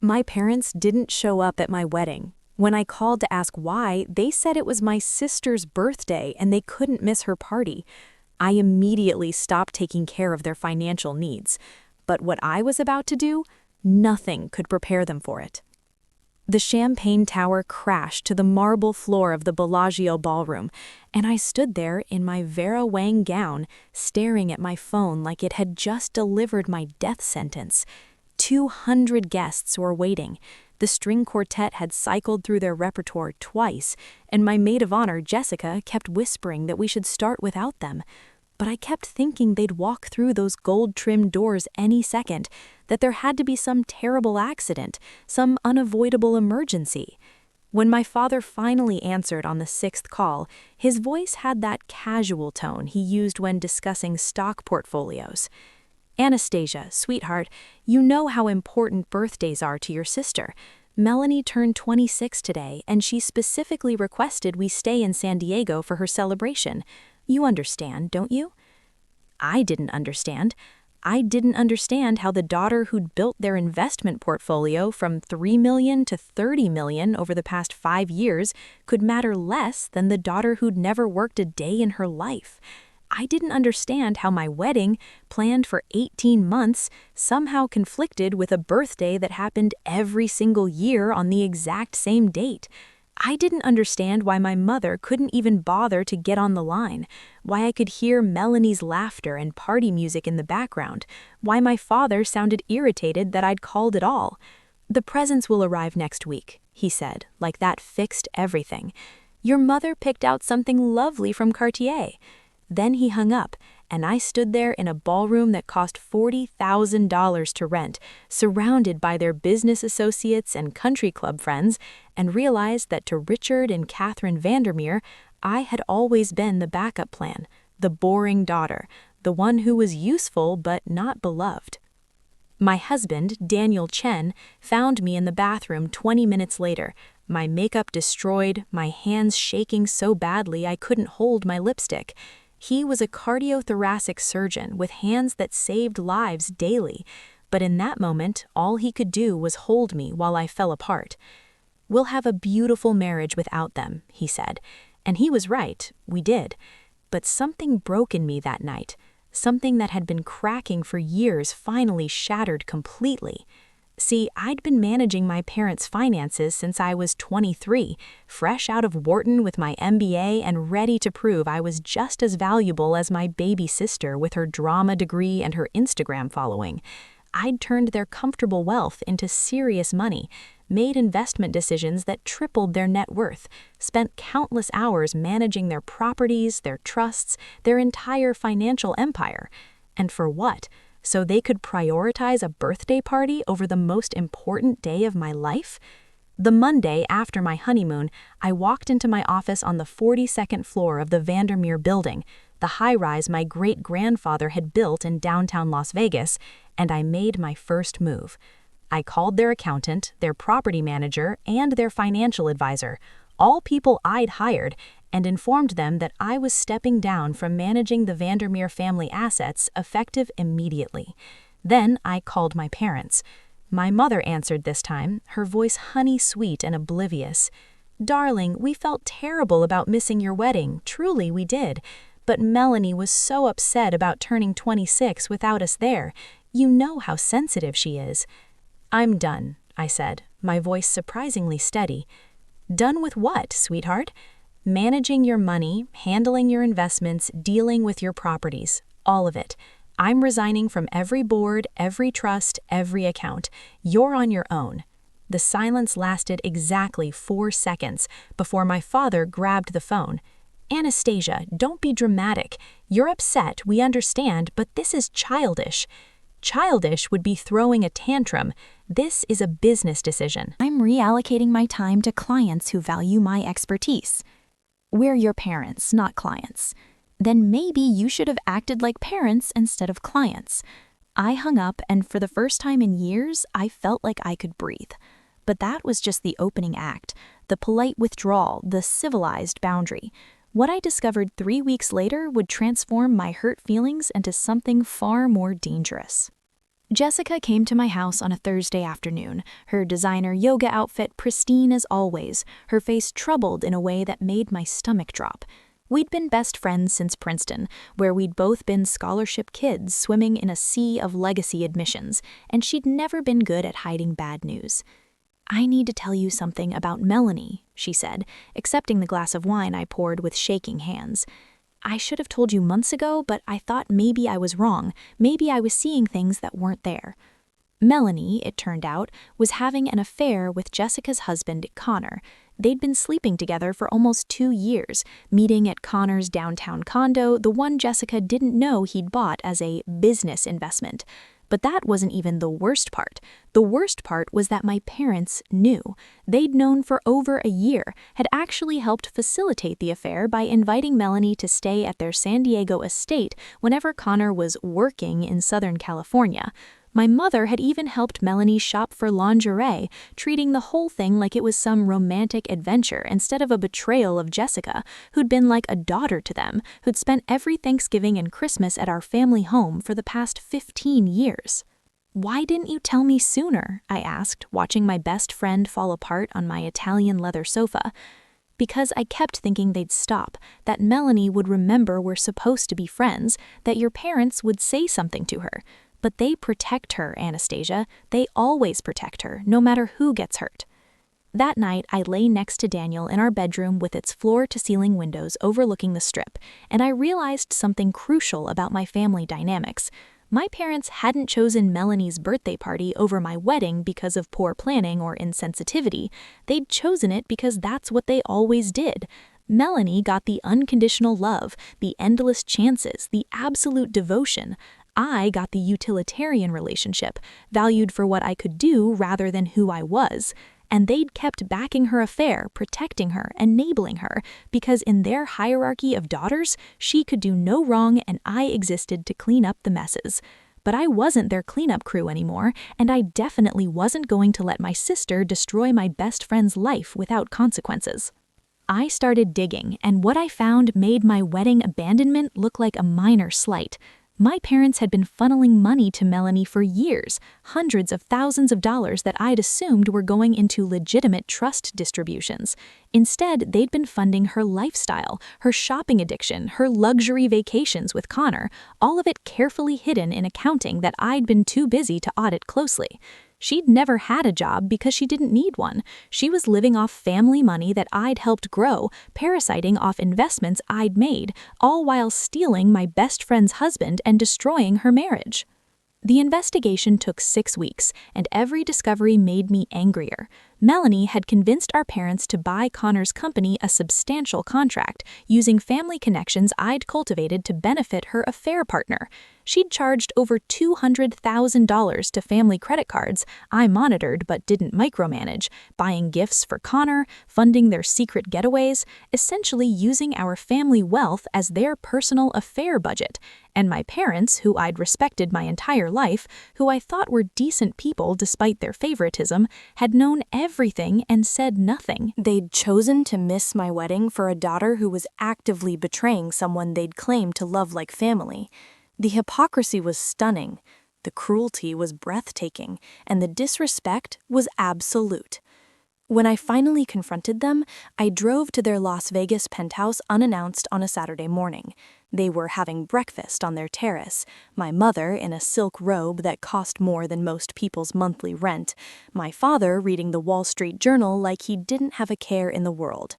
My parents didn't show up at my wedding. When I called to ask why, they said it was my sister's birthday and they couldn't miss her party. I immediately stopped taking care of their financial needs. But what I was about to do, nothing could prepare them for it. The champagne tower crashed to the marble floor of the Bellagio ballroom, and I stood there in my Vera Wang gown, staring at my phone like it had just delivered my death sentence. 200 guests were waiting. The string quartet had cycled through their repertoire twice, and my maid of honor, Jessica, kept whispering that we should start without them. But I kept thinking they'd walk through those gold-trimmed doors any second, that there had to be some terrible accident, some unavoidable emergency. When my father finally answered on the sixth call, his voice had that casual tone he used when discussing stock portfolios. "Anastasia, sweetheart, you know how important birthdays are to your sister. Melanie turned 26 today, and she specifically requested we stay in San Diego for her celebration. You understand, don't you?" I didn't understand. I didn't understand how the daughter who'd built their investment portfolio from $3 million to $30 million over the past 5 years could matter less than the daughter who'd never worked a day in her life. I didn't understand how my wedding, planned for 18 months, somehow conflicted with a birthday that happened every single year on the exact same date. I didn't understand why my mother couldn't even bother to get on the line, why I could hear Melanie's laughter and party music in the background, why my father sounded irritated that I'd called at all. "The presents will arrive next week," he said, like that fixed everything. "Your mother picked out something lovely from Cartier." Then he hung up, and I stood there in a ballroom that cost $40,000 to rent, surrounded by their business associates and country club friends, and realized that to Richard and Catherine Vandermeer, I had always been the backup plan, the boring daughter, the one who was useful but not beloved. My husband, Daniel Chen, found me in the bathroom 20 minutes later, my makeup destroyed, my hands shaking so badly I couldn't hold my lipstick. He was a cardiothoracic surgeon with hands that saved lives daily, but in that moment, all he could do was hold me while I fell apart. "We'll have a beautiful marriage without them," he said. And he was right, we did. But something broke in me that night. Something that had been cracking for years finally shattered completely. See, I'd been managing my parents' finances since I was 23, fresh out of Wharton with my MBA and ready to prove I was just as valuable as my baby sister with her drama degree and her Instagram following. I'd turned their comfortable wealth into serious money, made investment decisions that tripled their net worth, spent countless hours managing their properties, their trusts, their entire financial empire. And for what? So they could prioritize a birthday party over the most important day of my life? The Monday after my honeymoon, I walked into my office on the 42nd floor of the Vandermeer building, the high-rise my great-grandfather had built in downtown Las Vegas, and I made my first move. I called their accountant, their property manager, and their financial advisor, all people I'd hired, and informed them that I was stepping down from managing the Vandermeer family assets effective immediately. Then I called my parents. My mother answered this time, her voice honey-sweet and oblivious. "Darling, we felt terrible about missing your wedding, truly we did. But Melanie was so upset about turning 26 without us there. You know how sensitive she is." "I'm done," I said, my voice surprisingly steady. "Done with what, sweetheart?" "Managing your money, handling your investments, dealing with your properties, all of it. I'm resigning from every board, every trust, every account. You're on your own." The silence lasted exactly 4 seconds before my father grabbed the phone. "Anastasia, don't be dramatic. You're upset, we understand, but this is childish." Childish would be throwing a tantrum. This is a business decision. "I'm reallocating my time to clients who value my expertise." "We're your parents, not clients." "Then maybe you should have acted like parents instead of clients." I hung up, and for the first time in years, I felt like I could breathe. But that was just the opening act, the polite withdrawal, the civilized boundary. What I discovered 3 weeks later would transform my hurt feelings into something far more dangerous. Jessica came to my house on a Thursday afternoon, her designer yoga outfit pristine as always, her face troubled in a way that made my stomach drop. We'd been best friends since Princeton, where we'd both been scholarship kids swimming in a sea of legacy admissions, and she'd never been good at hiding bad news. "I need to tell you something about Melanie," she said, accepting the glass of wine I poured with shaking hands. "I should have told you months ago, but I thought maybe I was wrong. Maybe I was seeing things that weren't there." Melanie, it turned out, was having an affair with Jessica's husband, Connor. They'd been sleeping together for almost 2 years, meeting at Connor's downtown condo, the one Jessica didn't know he'd bought as a business investment. But that wasn't even the worst part. The worst part was that my parents knew. They'd known for over a year, had actually helped facilitate the affair by inviting Melanie to stay at their San Diego estate whenever Connor was working in Southern California. My mother had even helped Melanie shop for lingerie, treating the whole thing like it was some romantic adventure instead of a betrayal of Jessica, who'd been like a daughter to them, who'd spent every Thanksgiving and Christmas at our family home for the past 15 years. "Why didn't you tell me sooner?" I asked, watching my best friend fall apart on my Italian leather sofa. "Because I kept thinking they'd stop, that Melanie would remember we're supposed to be friends, that your parents would say something to her. But they protect her, Anastasia. They always protect her, no matter who gets hurt." That night, I lay next to Daniel in our bedroom with its floor-to-ceiling windows overlooking the Strip, and I realized something crucial about my family dynamics. My parents hadn't chosen Melanie's birthday party over my wedding because of poor planning or insensitivity. They'd chosen it because that's what they always did. Melanie got the unconditional love, the endless chances, the absolute devotion. I got the utilitarian relationship, valued for what I could do rather than who I was. And they'd kept backing her affair, protecting her, enabling her, because in their hierarchy of daughters, she could do no wrong and I existed to clean up the messes. But I wasn't their cleanup crew anymore, and I definitely wasn't going to let my sister destroy my best friend's life without consequences. I started digging, and what I found made my wedding abandonment look like a minor slight. My parents had been funneling money to Melanie for years, hundreds of thousands of dollars that I'd assumed were going into legitimate trust distributions. Instead, they'd been funding her lifestyle, her shopping addiction, her luxury vacations with Connor, all of it carefully hidden in accounting that I'd been too busy to audit closely. She'd never had a job because she didn't need one. She was living off family money that I'd helped grow, parasiting off investments I'd made, all while stealing my best friend's husband and destroying her marriage. The investigation took 6 weeks, and every discovery made me angrier. Melanie had convinced our parents to buy Connor's company a substantial contract, using family connections I'd cultivated to benefit her affair partner. She'd charged over $200,000 to family credit cards I monitored but didn't micromanage, buying gifts for Connor, funding their secret getaways, essentially using our family wealth as their personal affair budget. And my parents, who I'd respected my entire life, who I thought were decent people despite their favoritism, had known everything and said nothing. They'd chosen to miss my wedding for a daughter who was actively betraying someone they'd claimed to love like family. The hypocrisy was stunning, the cruelty was breathtaking, and the disrespect was absolute. When I finally confronted them, I drove to their Las Vegas penthouse unannounced on a Saturday morning. They were having breakfast on their terrace, my mother in a silk robe that cost more than most people's monthly rent, my father reading the Wall Street Journal like he didn't have a care in the world.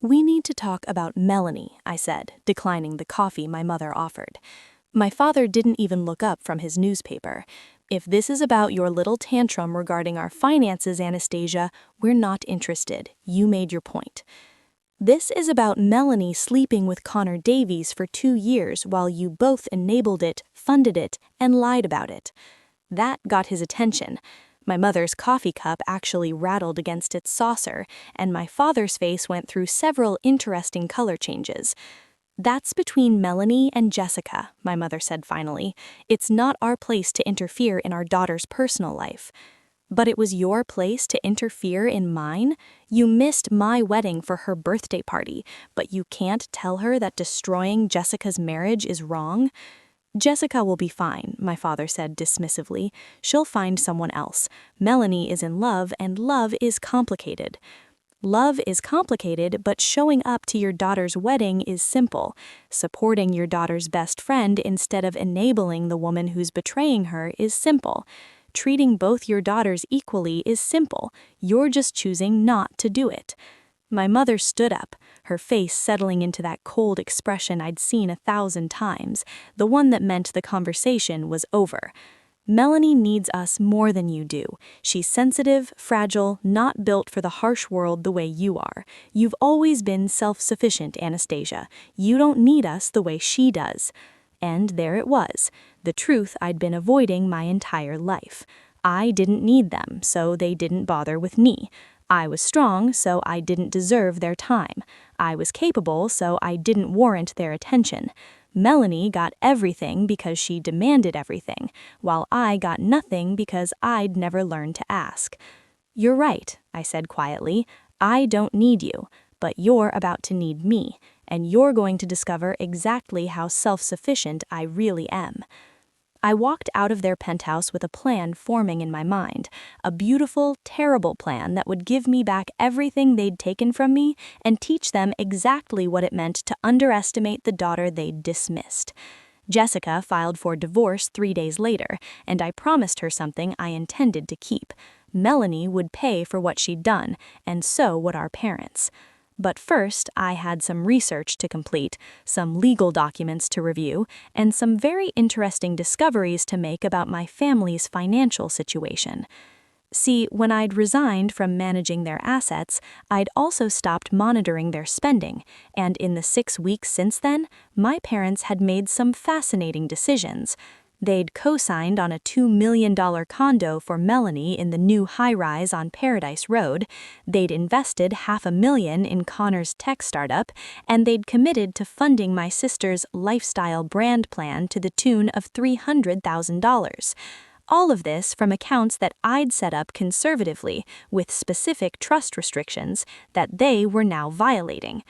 "We need to talk about Melanie," I said, declining the coffee my mother offered. My father didn't even look up from his newspaper. "If this is about your little tantrum regarding our finances, Anastasia, we're not interested. You made your point. This is about Melanie sleeping with Connor Davies for 2 years while you both enabled it, funded it, and lied about it." That got his attention. My mother's coffee cup actually rattled against its saucer, and my father's face went through several interesting color changes. "That's between Melanie and Jessica," my mother said finally. "It's not our place to interfere in our daughter's personal life." "But it was your place to interfere in mine? You missed my wedding for her birthday party, but you can't tell her that destroying Jessica's marriage is wrong?" "Jessica will be fine," my father said dismissively. "She'll find someone else. Melanie is in love, and love is complicated." Love is complicated, but showing up to your daughter's wedding is simple. Supporting your daughter's best friend instead of enabling the woman who's betraying her is simple. Treating both your daughters equally is simple. You're just choosing not to do it. My mother stood up, her face settling into that cold expression I'd seen 1,000 times, the one that meant the conversation was over. "Melanie needs us more than you do. She's sensitive, fragile, not built for the harsh world the way you are. You've always been self-sufficient, Anastasia. You don't need us the way she does." And there it was, the truth I'd been avoiding my entire life. I didn't need them, so they didn't bother with me. I was strong, so I didn't deserve their time. I was capable, so I didn't warrant their attention. Melanie got everything because she demanded everything, while I got nothing because I'd never learned to ask. "You're right," I said quietly. "I don't need you, but you're about to need me, and you're going to discover exactly how self-sufficient I really am." I walked out of their penthouse with a plan forming in my mind, a beautiful, terrible plan that would give me back everything they'd taken from me and teach them exactly what it meant to underestimate the daughter they'd dismissed. Jessica filed for divorce 3 days later, and I promised her something I intended to keep. Melanie would pay for what she'd done, and so would our parents. But first, I had some research to complete, some legal documents to review, and some very interesting discoveries to make about my family's financial situation. See, when I'd resigned from managing their assets, I'd also stopped monitoring their spending, and in the 6 weeks since then, my parents had made some fascinating decisions. They'd co-signed on a $2 million condo for Melanie in the new high-rise on Paradise Road, they'd invested $500,000 in Connor's tech startup, and they'd committed to funding my sister's lifestyle brand plan to the tune of $300,000. All of this from accounts that I'd set up conservatively with specific trust restrictions that they were now violating.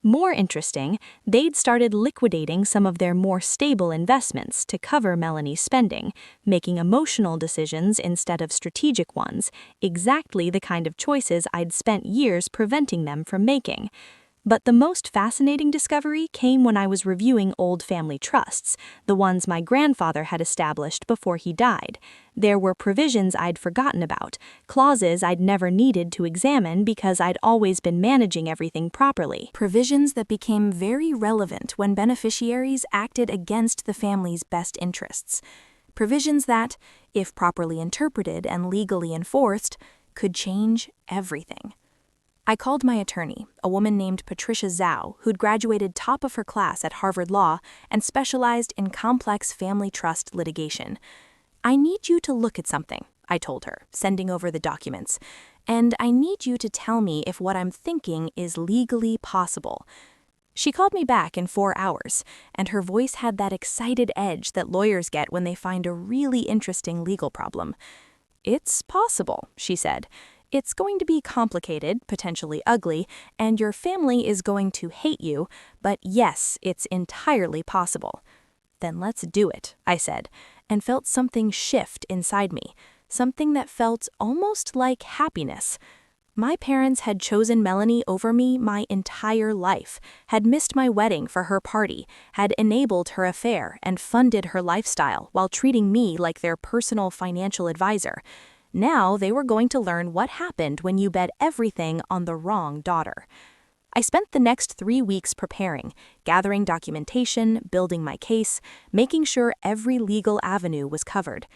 More interesting, they'd started liquidating some of their more stable investments to cover Melanie's spending, making emotional decisions instead of strategic ones, exactly the kind of choices I'd spent years preventing them from making. But the most fascinating discovery came when I was reviewing old family trusts, the ones my grandfather had established before he died. There were provisions I'd forgotten about, clauses I'd never needed to examine because I'd always been managing everything properly. Provisions that became very relevant when beneficiaries acted against the family's best interests. Provisions that, if properly interpreted and legally enforced, could change everything. I called my attorney, a woman named Patricia Zhao, who'd graduated top of her class at Harvard Law and specialized in complex family trust litigation. "I need you to look at something," I told her, sending over the documents, "and I need you to tell me if what I'm thinking is legally possible." She called me back in 4 hours, and her voice had that excited edge that lawyers get when they find a really interesting legal problem. "It's possible," she said. "It's going to be complicated, potentially ugly, and your family is going to hate you, but yes, it's entirely possible." "Then let's do it," I said, and felt something shift inside me, something that felt almost like happiness. My parents had chosen Melanie over me my entire life, had missed my wedding for her party, had enabled her affair and funded her lifestyle while treating me like their personal financial advisor. Now they were going to learn what happened when you bet everything on the wrong daughter. I spent the next 3 weeks preparing, gathering documentation, building my case, making sure every legal avenue was covered.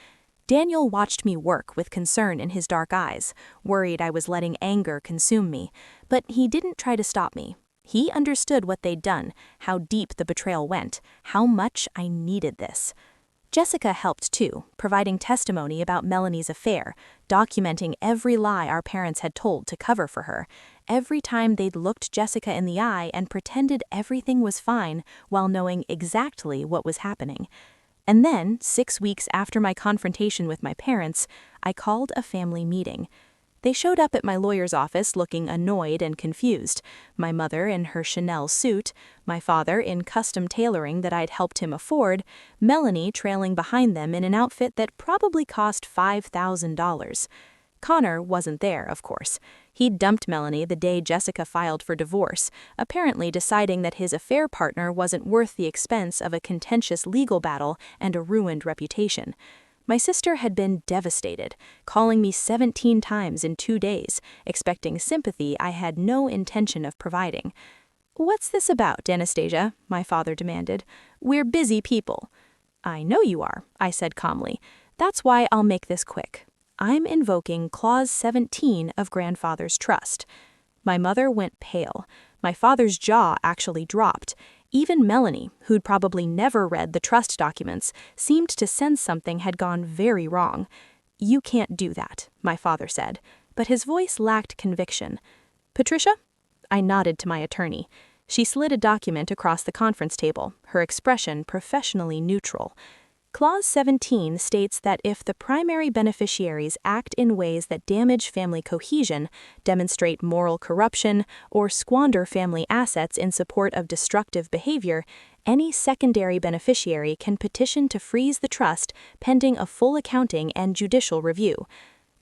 Daniel watched me work with concern in his dark eyes, worried I was letting anger consume me, but he didn't try to stop me. He understood what they'd done, how deep the betrayal went, how much I needed this. Jessica helped too, providing testimony about Melanie's affair, documenting every lie our parents had told to cover for her, every time they'd looked Jessica in the eye and pretended everything was fine while knowing exactly what was happening. And then, 6 weeks after my confrontation with my parents, I called a family meeting. They showed up at my lawyer's office looking annoyed and confused. My mother in her Chanel suit, my father in custom tailoring that I'd helped him afford, Melanie trailing behind them in an outfit that probably cost $5,000. Connor wasn't there, of course. He'd dumped Melanie the day Jessica filed for divorce, apparently deciding that his affair partner wasn't worth the expense of a contentious legal battle and a ruined reputation. My sister had been devastated, calling me 17 times in 2 days, expecting sympathy I had no intention of providing. "What's this about, Anastasia?" my father demanded. "We're busy people." "I know you are," I said calmly. "That's why I'll make this quick. I'm invoking Clause 17 of Grandfather's Trust." My mother went pale. My father's jaw actually dropped. Even Melanie, who'd probably never read the trust documents, seemed to sense something had gone very wrong. "You can't do that," my father said, but his voice lacked conviction. "Patricia?" I nodded to my attorney. She slid a document across the conference table, her expression professionally neutral. Clause 17 states that if the primary beneficiaries act in ways that damage family cohesion, demonstrate moral corruption, or squander family assets in support of destructive behavior, any secondary beneficiary can petition to freeze the trust pending a full accounting and judicial review.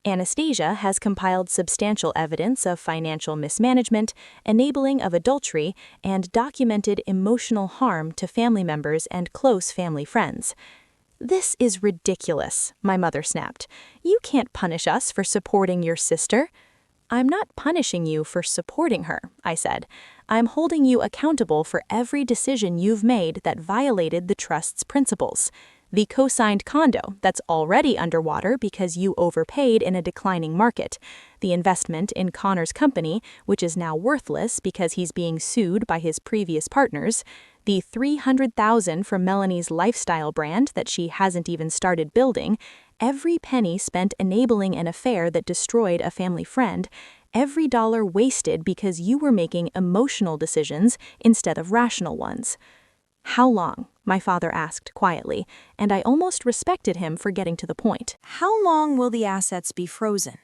Anastasia has compiled substantial evidence of financial mismanagement, enabling of adultery, and documented emotional harm to family members and close family friends. "This is ridiculous," my mother snapped. "You can't punish us for supporting your sister." "I'm not punishing you for supporting her," I said. "I'm holding you accountable for every decision you've made that violated the trust's principles. The co-signed condo that's already underwater because you overpaid in a declining market, the investment in Connor's company, which is now worthless because he's being sued by his previous partners, the $300,000 from Melanie's lifestyle brand that she hasn't even started building, every penny spent enabling an affair that destroyed a family friend, every dollar wasted because you were making emotional decisions instead of rational ones." "How long?" my father asked quietly, and I almost respected him for getting to the point. "How long will the assets be frozen?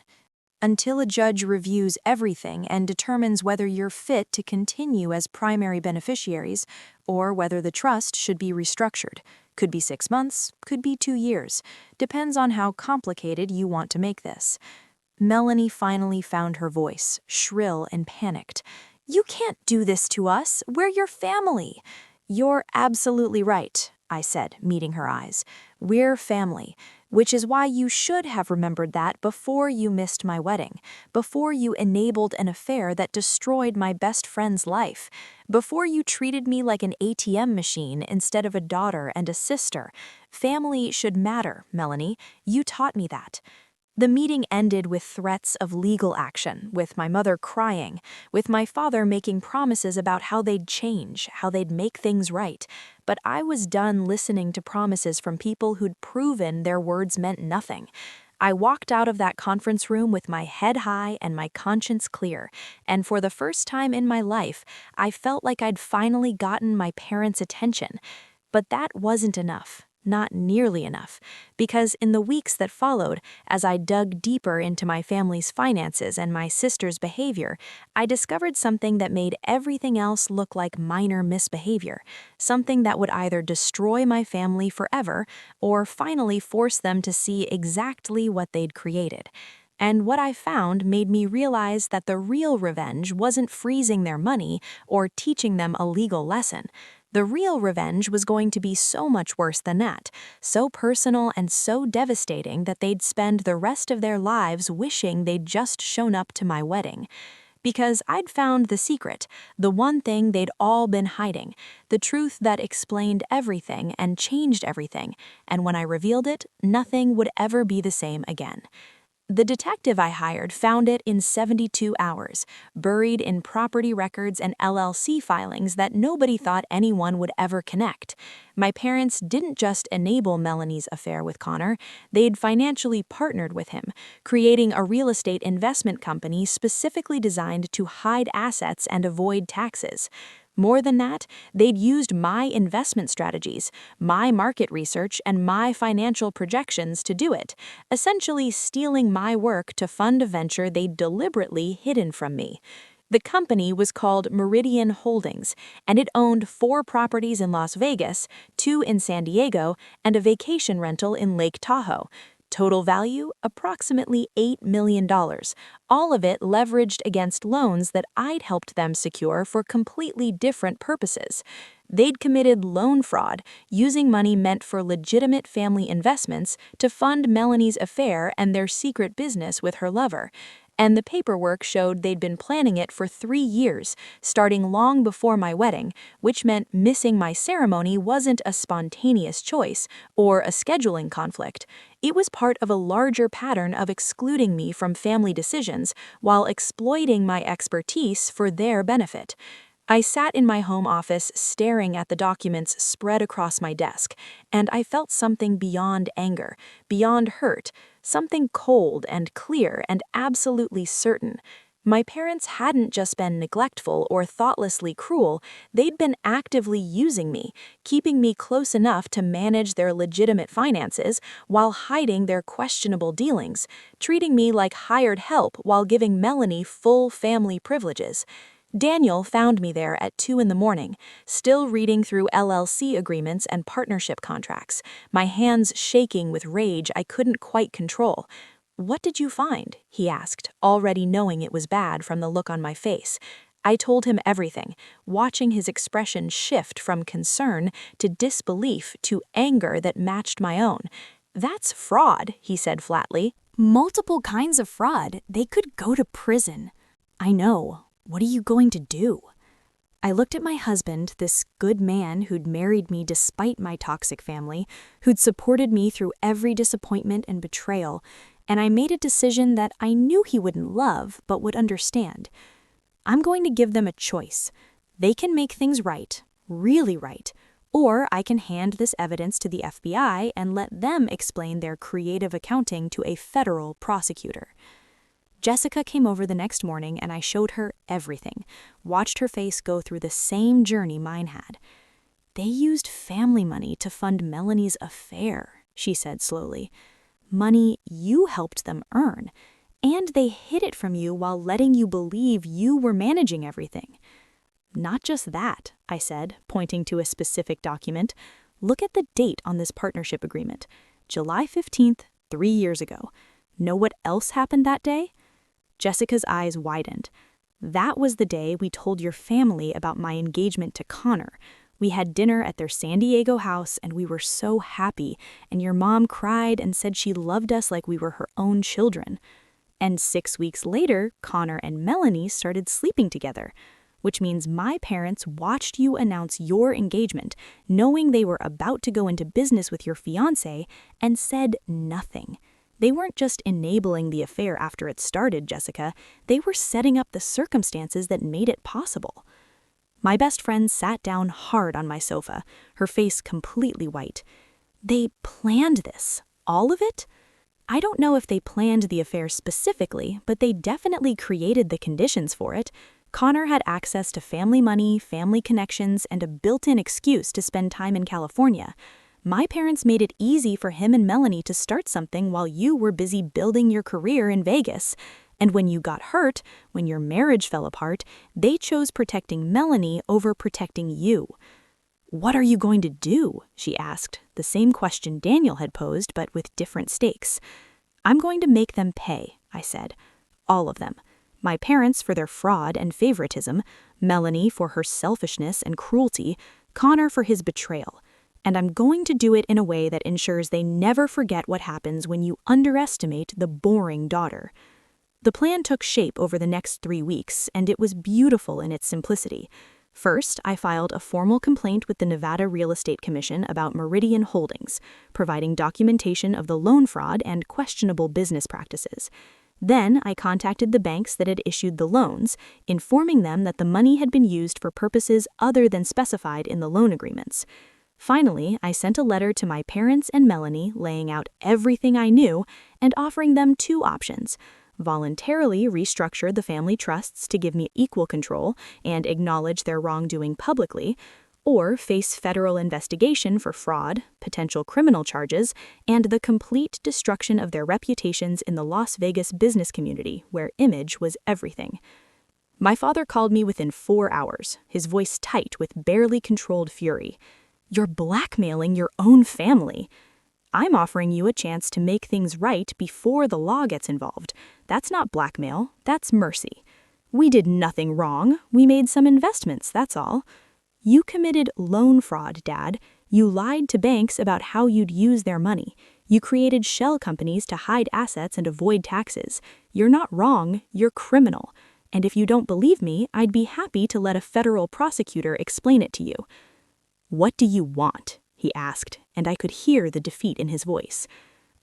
Until a judge reviews everything and determines whether you're fit to continue as primary beneficiaries or whether the trust should be restructured. Could be 6 months, could be 2 years. Depends on how complicated you want to make this." Melanie finally found her voice, shrill and panicked. "You can't do this to us. We're your family." "You're absolutely right," I said, meeting her eyes. "We're family, which is why you should have remembered that before you missed my wedding, before you enabled an affair that destroyed my best friend's life, before you treated me like an ATM machine instead of a daughter and a sister. Family should matter, Melanie. You taught me that." The meeting ended with threats of legal action, with my mother crying, with my father making promises about how they'd change, how they'd make things right. But I was done listening to promises from people who'd proven their words meant nothing. I walked out of that conference room with my head high and my conscience clear, and for the first time in my life, I felt like I'd finally gotten my parents' attention. But that wasn't enough. Not nearly enough, because in the weeks that followed, as I dug deeper into my family's finances and my sister's behavior, I discovered something that made everything else look like minor misbehavior, something that would either destroy my family forever or finally force them to see exactly what they'd created. And what I found made me realize that the real revenge wasn't freezing their money or teaching them a legal lesson. The real revenge was going to be so much worse than that, so personal and so devastating that they'd spend the rest of their lives wishing they'd just shown up to my wedding. Because I'd found the secret, the one thing they'd all been hiding, the truth that explained everything and changed everything, and when I revealed it, nothing would ever be the same again. The detective I hired found it in 72 hours, buried in property records and LLC filings that nobody thought anyone would ever connect. My parents didn't just enable Melanie's affair with Connor, they'd financially partnered with him, creating a real estate investment company specifically designed to hide assets and avoid taxes. More than that, they'd used my investment strategies, my market research, and my financial projections to do it, essentially stealing my work to fund a venture they'd deliberately hidden from me. The company was called Meridian Holdings, and it owned 4 properties in Las Vegas, 2 in San Diego, and a vacation rental in Lake Tahoe. Total value, approximately $8 million, all of it leveraged against loans that I'd helped them secure for completely different purposes. They'd committed loan fraud, using money meant for legitimate family investments to fund Melanie's affair and their secret business with her lover. And the paperwork showed they'd been planning it for 3 years, starting long before my wedding, which meant missing my ceremony wasn't a spontaneous choice or a scheduling conflict. It was part of a larger pattern of excluding me from family decisions while exploiting my expertise for their benefit. I sat in my home office staring at the documents spread across my desk, and I felt something beyond anger, beyond hurt, something cold and clear and absolutely certain. My parents hadn't just been neglectful or thoughtlessly cruel, they'd been actively using me, keeping me close enough to manage their legitimate finances while hiding their questionable dealings, treating me like hired help while giving Melanie full family privileges. Daniel found me there at 2 in the morning, still reading through LLC agreements and partnership contracts, my hands shaking with rage I couldn't quite control. "What did you find?" he asked, already knowing it was bad from the look on my face. I told him everything, watching his expression shift from concern to disbelief to anger that matched my own. "That's fraud," he said flatly. Multiple kinds of fraud. They could go to prison. I know. What are you going to do? I looked at my husband, this good man who'd married me despite my toxic family, who'd supported me through every disappointment and betrayal, and I made a decision that I knew he wouldn't love, but would understand. I'm going to give them a choice. They can make things right, really right, or I can hand this evidence to the FBI and let them explain their creative accounting to a federal prosecutor. Jessica came over the next morning and I showed her everything, watched her face go through the same journey mine had. "They used family money to fund Melanie's affair," she said slowly. "Money you helped them earn, and they hid it from you while letting you believe you were managing everything." "Not just that," I said, pointing to a specific document. "Look at the date on this partnership agreement. July 15th, 3 years ago. Know what else happened that day?" Jessica's eyes widened. "That was the day we told your family about my engagement to Connor. We had dinner at their San Diego house and we were so happy, and your mom cried and said she loved us like we were her own children. And 6 weeks later, Connor and Melanie started sleeping together, which means my parents watched you announce your engagement, knowing they were about to go into business with your fiancé, and said nothing. They weren't just enabling the affair after it started, Jessica. They were setting up the circumstances that made it possible." My best friend sat down hard on my sofa, her face completely white. "They planned this, all of it?" "I don't know if they planned the affair specifically, but they definitely created the conditions for it. Connor had access to family money, family connections, and a built-in excuse to spend time in California. My parents made it easy for him and Melanie to start something while you were busy building your career in Vegas. And when you got hurt, when your marriage fell apart, they chose protecting Melanie over protecting you." "What are you going to do?" she asked, the same question Daniel had posed, but with different stakes. "I'm going to make them pay," I said. "All of them. My parents for their fraud and favoritism, Melanie for her selfishness and cruelty, Connor for his betrayal. And I'm going to do it in a way that ensures they never forget what happens when you underestimate the boring daughter." The plan took shape over the next 3 weeks, and it was beautiful in its simplicity. First, I filed a formal complaint with the Nevada Real Estate Commission about Meridian Holdings, providing documentation of the loan fraud and questionable business practices. Then, I contacted the banks that had issued the loans, informing them that the money had been used for purposes other than specified in the loan agreements. Finally, I sent a letter to my parents and Melanie laying out everything I knew and offering them 2 options: voluntarily restructure the family trusts to give me equal control and acknowledge their wrongdoing publicly, or face federal investigation for fraud, potential criminal charges, and the complete destruction of their reputations in the Las Vegas business community, where image was everything. My father called me within 4 hours, his voice tight with barely controlled fury. "You're blackmailing your own family. I'm offering you a chance to make things right before the law gets involved. That's not blackmail, that's mercy. We did nothing wrong, we made some investments, that's all. You committed loan fraud, Dad. You lied to banks about how you'd use their money. You created shell companies to hide assets and avoid taxes. You're not wrong, you're criminal. And if you don't believe me, I'd be happy to let a federal prosecutor explain it to you." "What do you want?" he asked, and I could hear the defeat in his voice.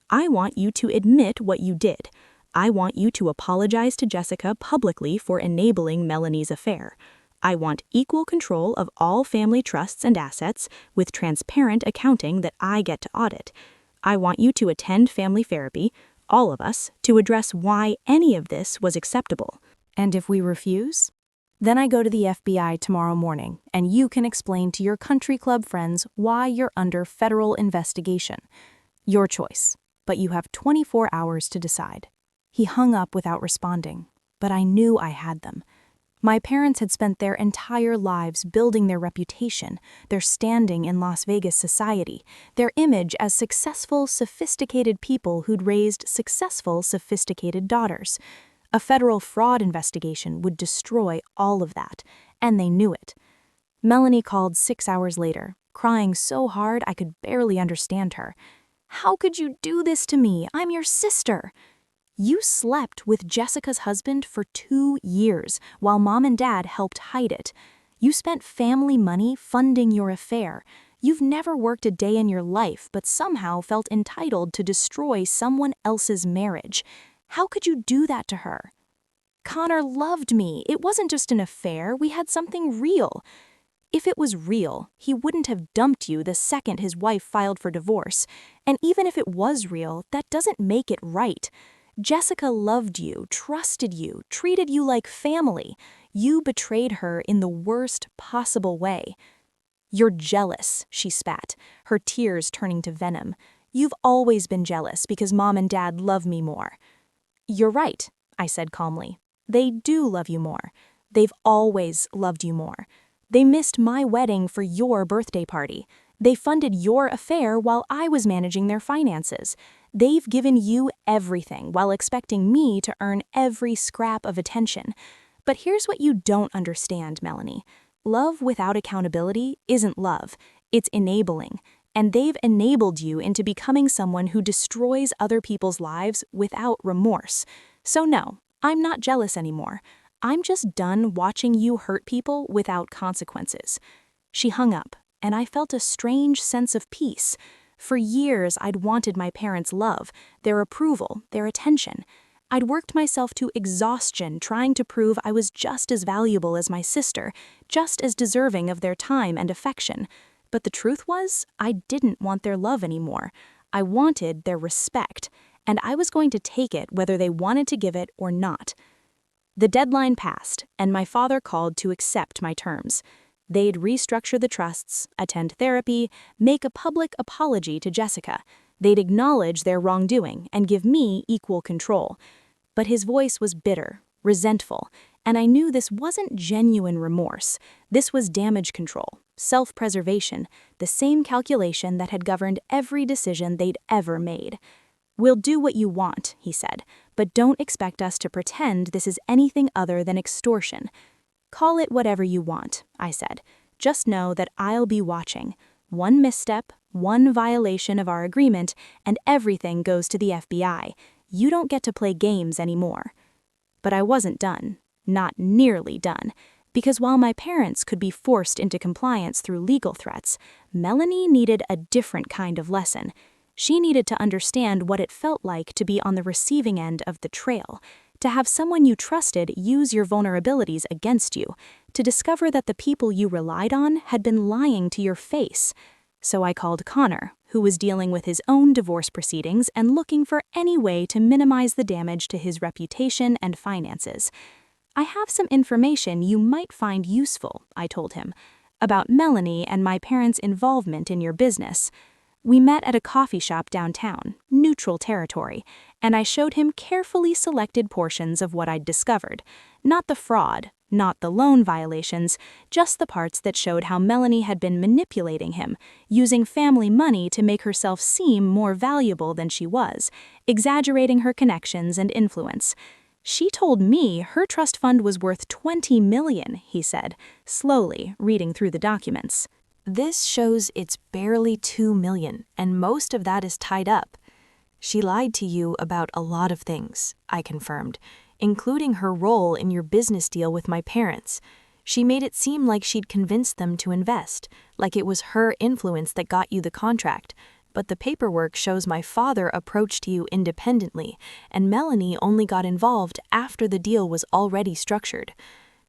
"I want you to admit what you did. I want you to apologize to Jessica publicly for enabling Melanie's affair. I want equal control of all family trusts and assets with transparent accounting that I get to audit. I want you to attend family therapy, all of us, to address why any of this was acceptable." And if we refuse? Then I go to the FBI tomorrow morning, and you can explain to your country club friends why you're under federal investigation. Your choice, but you have 24 hours to decide. He hung up without responding, but I knew I had them. My parents had spent their entire lives building their reputation, their standing in Las Vegas society, their image as successful, sophisticated people who'd raised successful, sophisticated daughters. A federal fraud investigation would destroy all of that, and they knew it. Melanie called 6 hours later, crying so hard I could barely understand her. "How could you do this to me? I'm your sister." "You slept with Jessica's husband for 2 years while Mom and Dad helped hide it. You spent family money funding your affair. You've never worked a day in your life but somehow felt entitled to destroy someone else's marriage. How could you do that to her?" "Connor loved me. It wasn't just an affair. We had something real." "If it was real, he wouldn't have dumped you the second his wife filed for divorce. And even if it was real, that doesn't make it right. Jessica loved you, trusted you, treated you like family. You betrayed her in the worst possible way." "You're jealous," she spat, her tears turning to venom. "You've always been jealous because Mom and Dad love me more." "You're right," I said calmly. "They do love you more. They've always loved you more. They missed my wedding for your birthday party. They funded your affair while I was managing their finances. They've given you everything while expecting me to earn every scrap of attention. But here's what you don't understand, Melanie. Love without accountability isn't love. It's enabling. And they've enabled you into becoming someone who destroys other people's lives without remorse. So no, I'm not jealous anymore. I'm just done watching you hurt people without consequences." She hung up, and I felt a strange sense of peace. For years, I'd wanted my parents' love, their approval, their attention. I'd worked myself to exhaustion trying to prove I was just as valuable as my sister, just as deserving of their time and affection. But the truth was, I didn't want their love anymore. I wanted their respect, and I was going to take it whether they wanted to give it or not. The deadline passed, and my father called to accept my terms. They'd restructure the trusts, attend therapy, make a public apology to Jessica. They'd acknowledge their wrongdoing and give me equal control. But his voice was bitter, resentful, and I knew this wasn't genuine remorse. This was damage control, self-preservation, the same calculation that had governed every decision they'd ever made. "We'll do what you want," he said, "but don't expect us to pretend this is anything other than extortion." "Call it whatever you want," I said. "Just know that I'll be watching. One misstep, one violation of our agreement, and everything goes to the FBI. You don't get to play games anymore." But I wasn't done, not nearly done, because while my parents could be forced into compliance through legal threats, Melanie needed a different kind of lesson. She needed to understand what it felt like to be on the receiving end of betrayal, to have someone you trusted use your vulnerabilities against you, to discover that the people you relied on had been lying to your face. So I called Connor, who was dealing with his own divorce proceedings and looking for any way to minimize the damage to his reputation and finances. I have some information you might find useful, I told him, about Melanie and my parents' involvement in your business. We met at a coffee shop downtown, neutral territory, and I showed him carefully selected portions of what I'd discovered. Not the fraud, not the loan violations, just the parts that showed how Melanie had been manipulating him, using family money to make herself seem more valuable than she was, exaggerating her connections and influence. She told me her trust fund was worth $20 million, he said, slowly reading through the documents. This shows it's barely $2 million, and most of that is tied up. She lied to you about a lot of things, I confirmed, including her role in your business deal with my parents. She made it seem like she'd convinced them to invest, like it was her influence that got you the contract. But the paperwork shows my father approached you independently, and Melanie only got involved after the deal was already structured.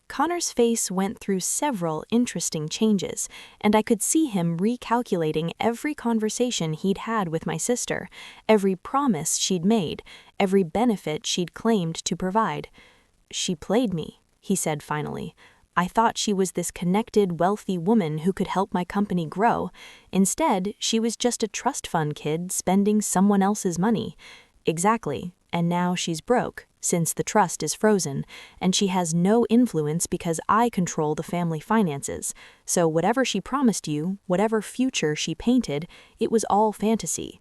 Connor's face went through several interesting changes, and I could see him recalculating every conversation he'd had with my sister, every promise she'd made, every benefit she'd claimed to provide. "She played me," he said finally. "I thought she was this connected, wealthy woman who could help my company grow. Instead, she was just a trust fund kid spending someone else's money." "Exactly, and now she's broke, since the trust is frozen, and she has no influence because I control the family finances. So whatever she promised you, whatever future she painted, it was all fantasy."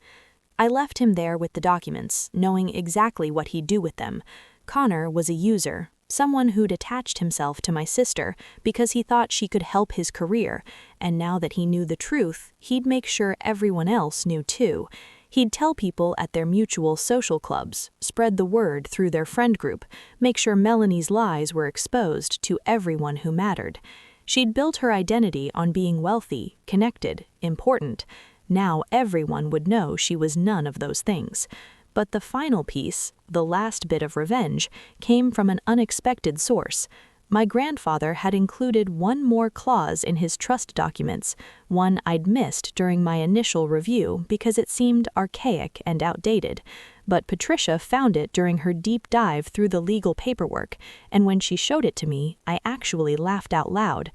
I left him there with the documents, knowing exactly what he'd do with them. Connor was a user, someone who'd attached himself to my sister because he thought she could help his career, and now that he knew the truth, he'd make sure everyone else knew too. He'd tell people at their mutual social clubs, spread the word through their friend group, make sure Melanie's lies were exposed to everyone who mattered. She'd built her identity on being wealthy, connected, important. Now everyone would know she was none of those things. But the final piece, the last bit of revenge, came from an unexpected source. My grandfather had included one more clause in his trust documents, one I'd missed during my initial review because it seemed archaic and outdated. But Patricia found it during her deep dive through the legal paperwork, and when she showed it to me, I actually laughed out loud.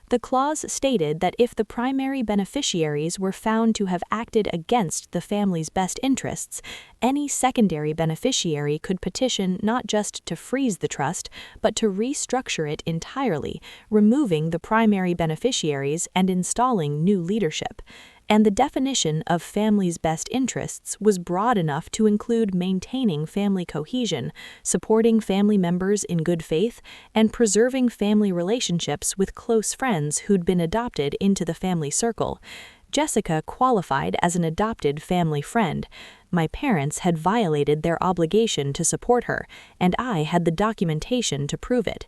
The clause stated that if the primary beneficiaries were found to have acted against the family's best interests, any secondary beneficiary could petition not just to freeze the trust, but to restructure it entirely, removing the primary beneficiaries and installing new leadership. And the definition of family's best interests was broad enough to include maintaining family cohesion, supporting family members in good faith, and preserving family relationships with close friends who'd been adopted into the family circle. Jessica qualified as an adopted family friend. My parents had violated their obligation to support her, and I had the documentation to prove it.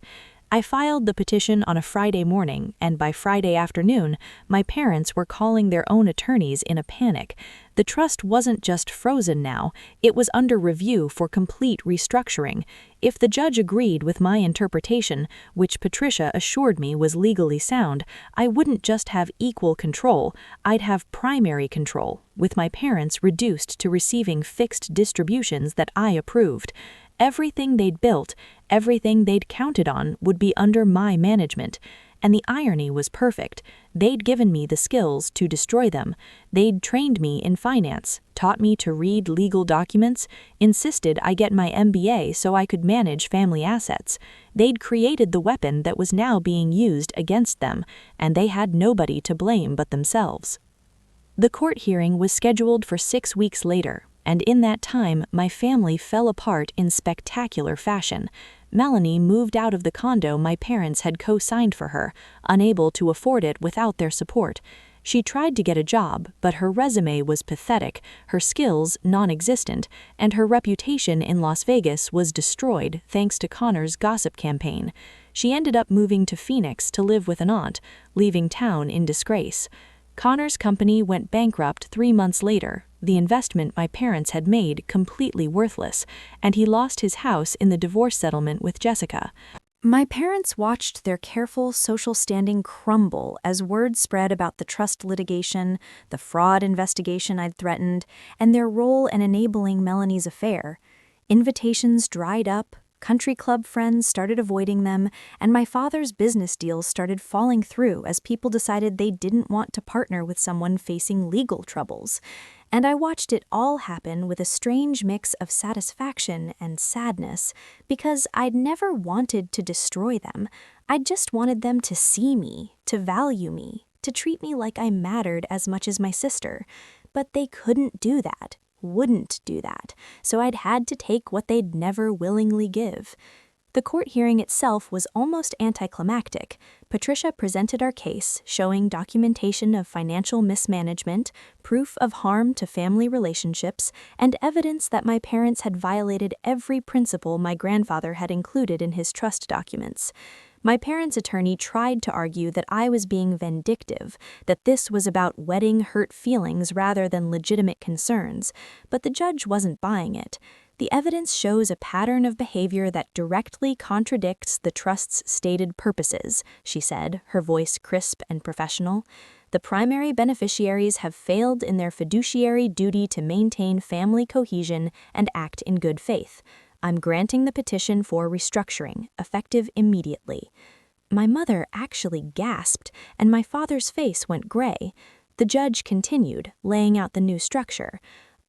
I filed the petition on a Friday morning, and by Friday afternoon, my parents were calling their own attorneys in a panic. The trust wasn't just frozen now, it was under review for complete restructuring. If the judge agreed with my interpretation, which Patricia assured me was legally sound, I wouldn't just have equal control, I'd have primary control, with my parents reduced to receiving fixed distributions that I approved. Everything they'd built, everything they'd counted on would be under my management. And the irony was perfect. They'd given me the skills to destroy them. They'd trained me in finance, taught me to read legal documents, insisted I get my MBA so I could manage family assets. They'd created the weapon that was now being used against them, and they had nobody to blame but themselves. The court hearing was scheduled for 6 weeks later, and in that time, my family fell apart in spectacular fashion. Melanie moved out of the condo my parents had co-signed for her, unable to afford it without their support. She tried to get a job, but her resume was pathetic, her skills non-existent, and her reputation in Las Vegas was destroyed thanks to Connor's gossip campaign. She ended up moving to Phoenix to live with an aunt, leaving town in disgrace. Connor's company went bankrupt 3 months later, the investment my parents had made completely worthless, and he lost his house in the divorce settlement with Jessica. My parents watched their careful social standing crumble as word spread about the trust litigation, the fraud investigation I'd threatened, and their role in enabling Melanie's affair. Invitations dried up, country club friends started avoiding them, and my father's business deals started falling through as people decided they didn't want to partner with someone facing legal troubles. And I watched it all happen with a strange mix of satisfaction and sadness, because I'd never wanted to destroy them. I'd just wanted them to see me, to value me, to treat me like I mattered as much as my sister. But they couldn't do that, wouldn't do that, so I'd had to take what they'd never willingly give. The court hearing itself was almost anticlimactic. Patricia presented our case, showing documentation of financial mismanagement, proof of harm to family relationships, and evidence that my parents had violated every principle my grandfather had included in his trust documents. My parents' attorney tried to argue that I was being vindictive, that this was about whetting hurt feelings rather than legitimate concerns, but the judge wasn't buying it. The evidence shows a pattern of behavior that directly contradicts the trust's stated purposes, she said, her voice crisp and professional. The primary beneficiaries have failed in their fiduciary duty to maintain family cohesion and act in good faith. I'm granting the petition for restructuring, effective immediately. My mother actually gasped, and my father's face went gray. The judge continued, laying out the new structure.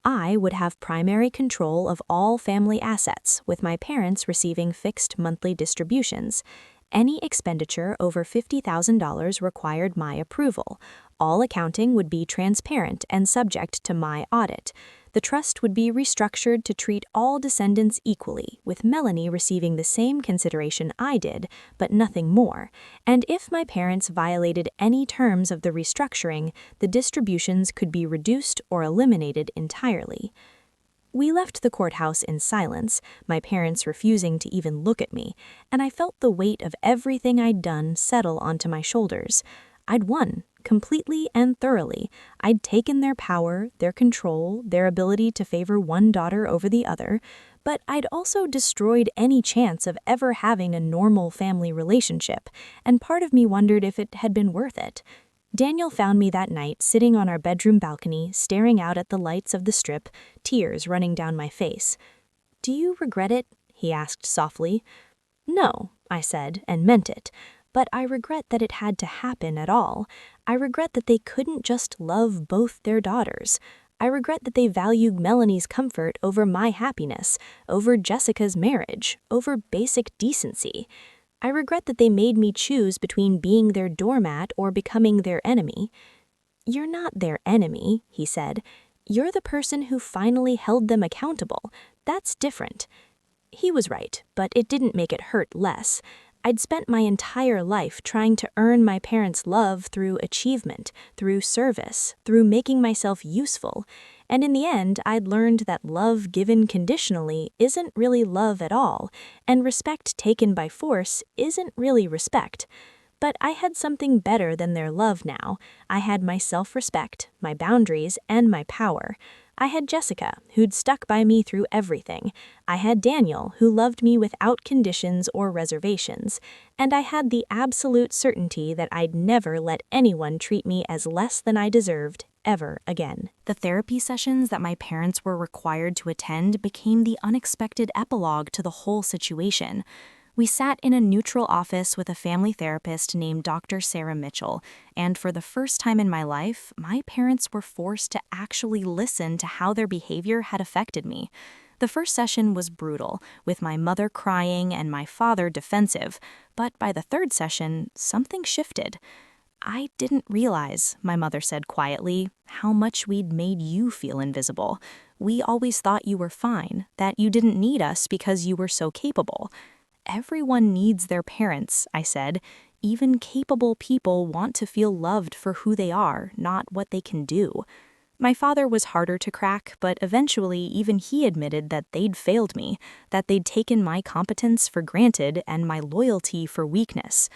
I would have primary control of all family assets, with my parents receiving fixed monthly distributions. Any expenditure over $50,000 required my approval. All accounting would be transparent and subject to my audit. The trust would be restructured to treat all descendants equally, with Melanie receiving the same consideration I did, but nothing more. And if my parents violated any terms of the restructuring, the distributions could be reduced or eliminated entirely. We left the courthouse in silence, my parents refusing to even look at me, and I felt the weight of everything I'd done settle onto my shoulders. I'd won, completely and thoroughly. I'd taken their power, their control, their ability to favor one daughter over the other, but I'd also destroyed any chance of ever having a normal family relationship, and part of me wondered if it had been worth it. Daniel found me that night sitting on our bedroom balcony, staring out at the lights of the strip, tears running down my face. "Do you regret it?" he asked softly. "No," I said, and meant it. But I regret that it had to happen at all. I regret that they couldn't just love both their daughters. I regret that they valued Melanie's comfort over my happiness, over Jessica's marriage, over basic decency. I regret that they made me choose between being their doormat or becoming their enemy. "You're not their enemy," he said. "You're the person who finally held them accountable. That's different." He was right, but it didn't make it hurt less. I'd spent my entire life trying to earn my parents' love through achievement, through service, through making myself useful. And in the end, I'd learned that love given conditionally isn't really love at all, and respect taken by force isn't really respect. But I had something better than their love now. I had my self-respect, my boundaries, and my power. I had Jessica, who'd stuck by me through everything. I had Daniel, who loved me without conditions or reservations. And I had the absolute certainty that I'd never let anyone treat me as less than I deserved, ever again. The therapy sessions that my parents were required to attend became the unexpected epilogue to the whole situation. We sat in a neutral office with a family therapist named Dr. Sarah Mitchell, and for the first time in my life, my parents were forced to actually listen to how their behavior had affected me. The first session was brutal, with my mother crying and my father defensive, but by the third session, something shifted. "I didn't realize," my mother said quietly, "how much we'd made you feel invisible. We always thought you were fine, that you didn't need us because you were so capable." "Everyone needs their parents," I said. "Even capable people want to feel loved for who they are, not what they can do." My father was harder to crack, but eventually even he admitted that they'd failed me, that they'd taken my competence for granted and my loyalty for weakness.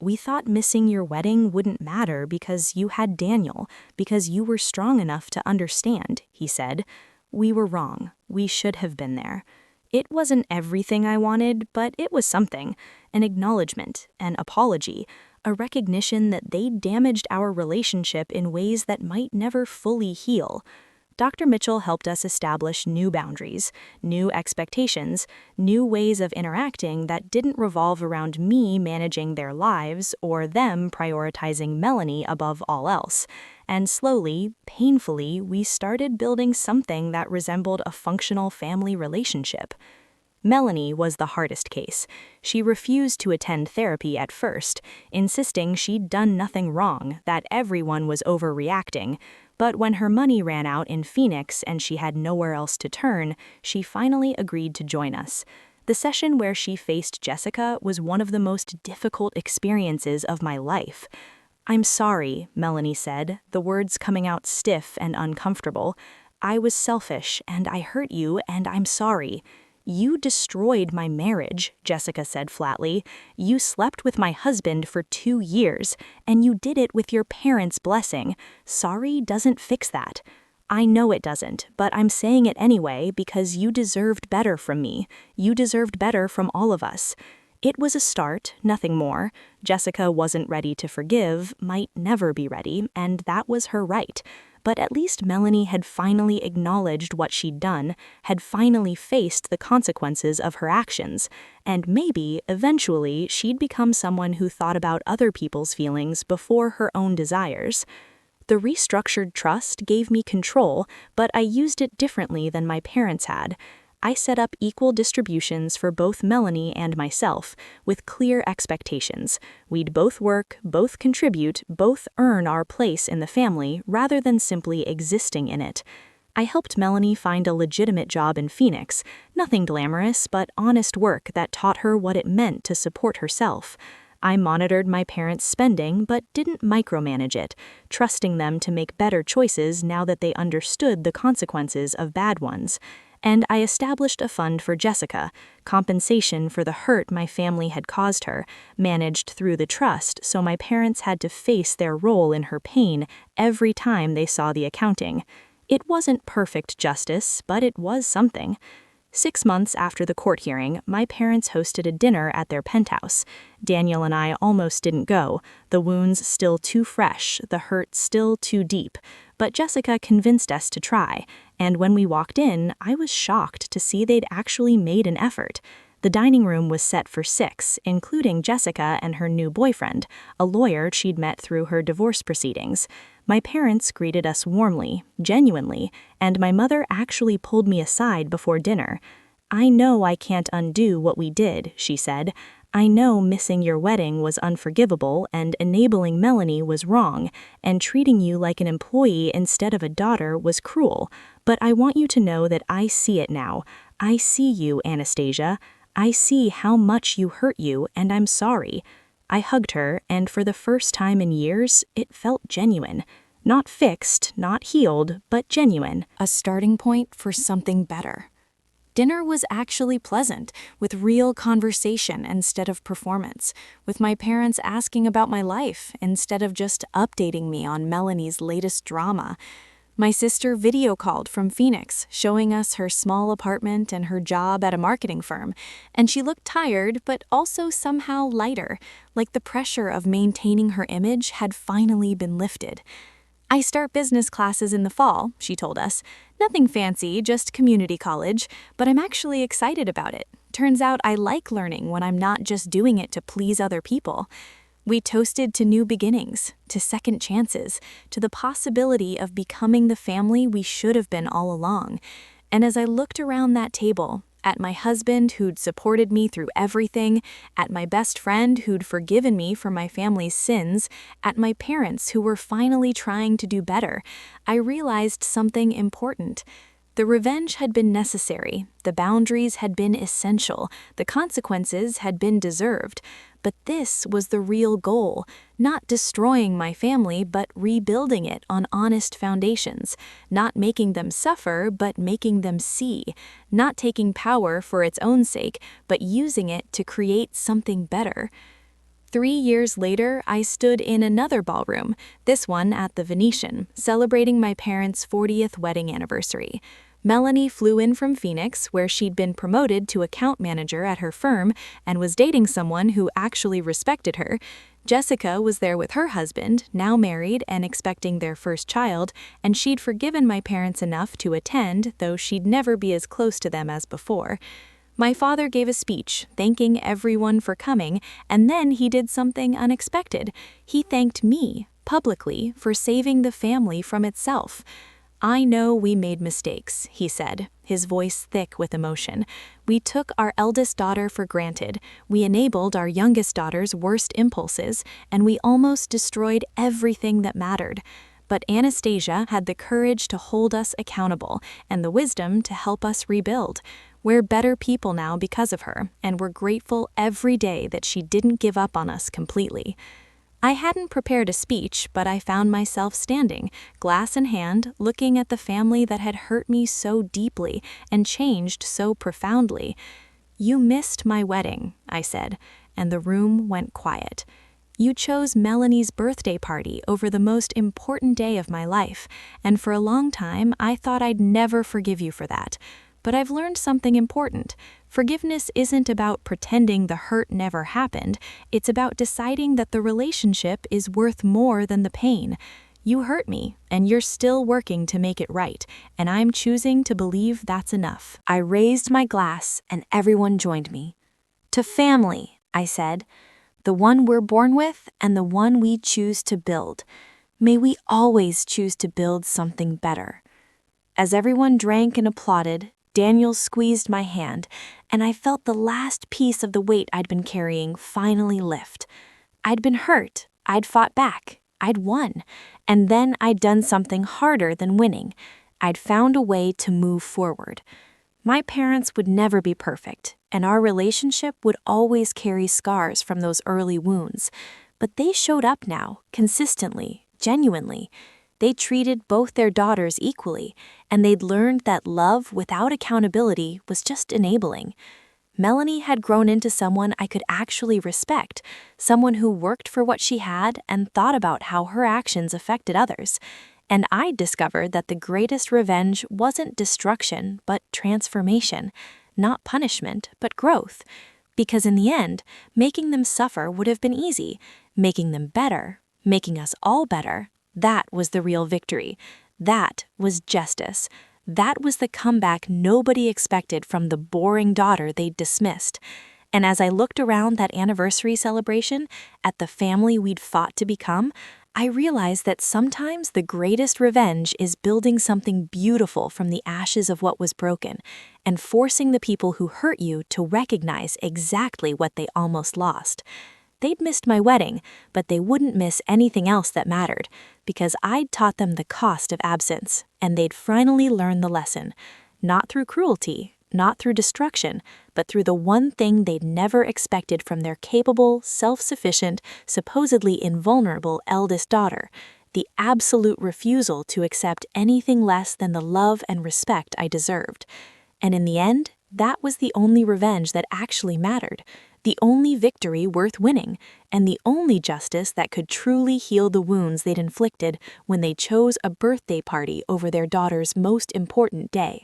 "We thought missing your wedding wouldn't matter because you had Daniel, because you were strong enough to understand," he said. "We were wrong. We should have been there. It wasn't everything I wanted, but it was something. An acknowledgement, an apology, a recognition that they'd damaged our relationship in ways that might never fully heal. Dr. Mitchell helped us establish new boundaries, new expectations, new ways of interacting that didn't revolve around me managing their lives or them prioritizing Melanie above all else. And slowly, painfully, we started building something that resembled a functional family relationship. Melanie was the hardest case. She refused to attend therapy at first, insisting she'd done nothing wrong, that everyone was overreacting. But when her money ran out in Phoenix and she had nowhere else to turn, she finally agreed to join us. The session where she faced Jessica was one of the most difficult experiences of my life. "I'm sorry," Melanie said, the words coming out stiff and uncomfortable. "I was selfish, and I hurt you, and I'm sorry." "You destroyed my marriage," Jessica said flatly. "You slept with my husband for 2 years, and you did it with your parents' blessing. Sorry doesn't fix that." "I know it doesn't, but I'm saying it anyway because you deserved better from me. You deserved better from all of us." It was a start, nothing more. Jessica wasn't ready to forgive, might never be ready, and that was her right. But at least Melanie had finally acknowledged what she'd done, had finally faced the consequences of her actions, and maybe, eventually, she'd become someone who thought about other people's feelings before her own desires. The restructured trust gave me control, but I used it differently than my parents had. I set up equal distributions for both Melanie and myself, with clear expectations. We'd both work, both contribute, both earn our place in the family rather than simply existing in it. I helped Melanie find a legitimate job in Phoenix, nothing glamorous but honest work that taught her what it meant to support herself. I monitored my parents' spending but didn't micromanage it, trusting them to make better choices now that they understood the consequences of bad ones. And I established a fund for Jessica, compensation for the hurt my family had caused her, managed through the trust so my parents had to face their role in her pain every time they saw the accounting. It wasn't perfect justice, but it was something. 6 months after the court hearing, my parents hosted a dinner at their penthouse. Daniel and I almost didn't go, the wounds still too fresh, the hurt still too deep. But Jessica convinced us to try, and when we walked in, I was shocked to see they'd actually made an effort. The dining room was set for 6, including Jessica and her new boyfriend, a lawyer she'd met through her divorce proceedings. My parents greeted us warmly, genuinely, and my mother actually pulled me aside before dinner. "I know I can't undo what we did," she said. "I know missing your wedding was unforgivable and enabling Melanie was wrong, and treating you like an employee instead of a daughter was cruel. But I want you to know that I see it now. I see you, Anastasia. I see how much you hurt you, and I'm sorry." I hugged her, and for the first time in years, it felt genuine. Not fixed, not healed, but genuine. A starting point for something better. Dinner was actually pleasant, with real conversation instead of performance, with my parents asking about my life instead of just updating me on Melanie's latest drama. My sister video called from Phoenix, showing us her small apartment and her job at a marketing firm, and she looked tired but also somehow lighter, like the pressure of maintaining her image had finally been lifted. "I start business classes in the fall," she told us. "Nothing fancy, just community college, but I'm actually excited about it. Turns out I like learning when I'm not just doing it to please other people." We toasted to new beginnings, to second chances, to the possibility of becoming the family we should have been all along. And as I looked around that table, at my husband who'd supported me through everything, at my best friend who'd forgiven me for my family's sins, at my parents who were finally trying to do better, I realized something important. The revenge had been necessary, the boundaries had been essential, the consequences had been deserved. But this was the real goal, not destroying my family, but rebuilding it on honest foundations, not making them suffer, but making them see, not taking power for its own sake, but using it to create something better. 3 years later, I stood in another ballroom, this one at the Venetian, celebrating my parents' 40th wedding anniversary. Melanie flew in from Phoenix, where she'd been promoted to account manager at her firm and was dating someone who actually respected her. Jessica was there with her husband, now married and expecting their first child, and she'd forgiven my parents enough to attend, though she'd never be as close to them as before. My father gave a speech, thanking everyone for coming, and then he did something unexpected. He thanked me, publicly, for saving the family from itself. "I know we made mistakes," he said, his voice thick with emotion. "We took our eldest daughter for granted, we enabled our youngest daughter's worst impulses, and we almost destroyed everything that mattered. But Anastasia had the courage to hold us accountable and the wisdom to help us rebuild. We're better people now because of her, and we're grateful every day that she didn't give up on us completely." I hadn't prepared a speech, but I found myself standing, glass in hand, looking at the family that had hurt me so deeply and changed so profoundly. "You missed my wedding," I said, and the room went quiet. "You chose Melanie's birthday party over the most important day of my life, and for a long time I thought I'd never forgive you for that. But I've learned something important. Forgiveness isn't about pretending the hurt never happened. It's about deciding that the relationship is worth more than the pain. You hurt me, and you're still working to make it right, and I'm choosing to believe that's enough." I raised my glass, and everyone joined me. "To family," I said, "the one we're born with and the one we choose to build. May we always choose to build something better." As everyone drank and applauded, Daniel squeezed my hand, and I felt the last piece of the weight I'd been carrying finally lift. I'd been hurt, I'd fought back, I'd won, and then I'd done something harder than winning. I'd found a way to move forward. My parents would never be perfect, and our relationship would always carry scars from those early wounds. But they showed up now, consistently, genuinely. They treated both their daughters equally, and they'd learned that love without accountability was just enabling. Melanie had grown into someone I could actually respect, someone who worked for what she had and thought about how her actions affected others. And I'd discovered that the greatest revenge wasn't destruction, but transformation, not punishment, but growth. Because in the end, making them suffer would have been easy. Making them better, making us all better, that was the real victory. That was justice. That was the comeback nobody expected from the boring daughter they'd dismissed. And as I looked around that anniversary celebration, at the family we'd fought to become, I realized that sometimes the greatest revenge is building something beautiful from the ashes of what was broken, and forcing the people who hurt you to recognize exactly what they almost lost. They'd missed my wedding, but they wouldn't miss anything else that mattered, because I'd taught them the cost of absence, and they'd finally learned the lesson. Not through cruelty, not through destruction, but through the one thing they'd never expected from their capable, self-sufficient, supposedly invulnerable eldest daughter: the absolute refusal to accept anything less than the love and respect I deserved. And in the end, that was the only revenge that actually mattered, the only victory worth winning, and the only justice that could truly heal the wounds they'd inflicted when they chose a birthday party over their daughter's most important day.